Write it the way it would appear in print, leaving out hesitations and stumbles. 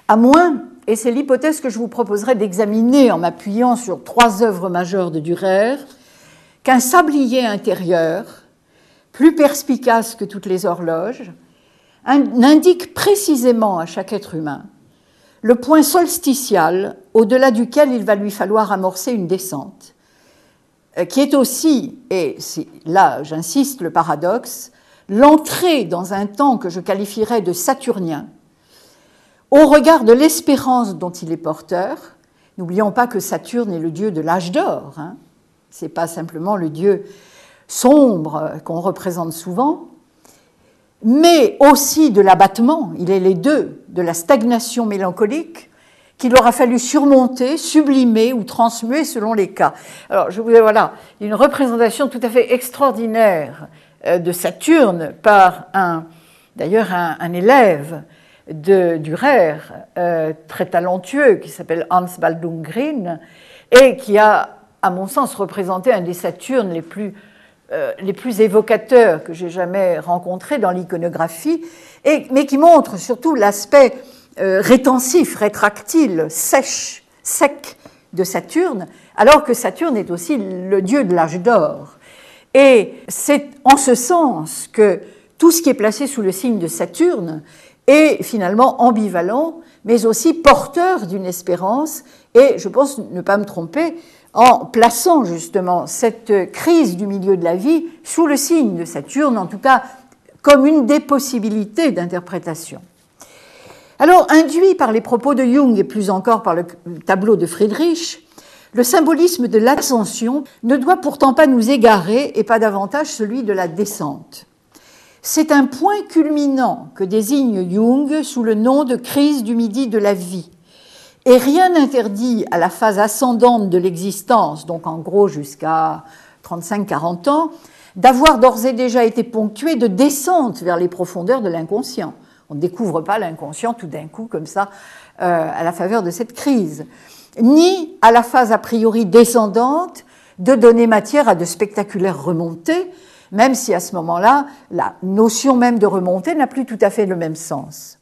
À moins, et c'est l'hypothèse que je vous proposerai d'examiner en m'appuyant sur 3 œuvres majeures de Dürer, qu'un sablier intérieur, plus perspicace que toutes les horloges, indique précisément à chaque être humain le point solsticial au-delà duquel il va lui falloir amorcer une descente, qui est aussi, et là j'insiste, le paradoxe, l'entrée dans un temps que je qualifierais de saturnien, au regard de l'espérance dont il est porteur. N'oublions pas que Saturne est le dieu de l'âge d'or, hein. Ce n'est pas simplement le dieu sombre qu'on représente souvent, mais aussi de l'abattement, il est les deux, de la stagnation mélancolique qu'il aura fallu surmonter, sublimer ou transmuer selon les cas. Alors, voilà, une représentation tout à fait extraordinaire de Saturne par d'ailleurs un élève de Dürer, très talentueux, qui s'appelle Hans Baldung Grien, et qui a, à mon sens, représenté un des Saturnes les plus évocateurs que j'ai jamais rencontrés dans l'iconographie, mais qui montre surtout l'aspect rétensif, rétractile, sec de Saturne, alors que Saturne est aussi le dieu de l'âge d'or. Et c'est en ce sens que tout ce qui est placé sous le signe de Saturne est finalement ambivalent, mais aussi porteur d'une espérance, et je pense ne pas me tromper en plaçant justement cette crise du milieu de la vie sous le signe de Saturne, en tout cas comme une des possibilités d'interprétation. Alors, induit par les propos de Jung et plus encore par le tableau de Friedrich, le symbolisme de l'ascension ne doit pourtant pas nous égarer et pas davantage celui de la descente. C'est un point culminant que désigne Jung sous le nom de crise du midi de la vie. Et rien n'interdit à la phase ascendante de l'existence, donc en gros jusqu'à 35-40 ans, d'avoir d'ores et déjà été ponctuée de descente vers les profondeurs de l'inconscient. On ne découvre pas l'inconscient tout d'un coup comme ça à la faveur de cette crise. Ni à la phase a priori descendante de donner matière à de spectaculaires remontées, même si à ce moment-là, la notion même de remontée n'a plus tout à fait le même sens.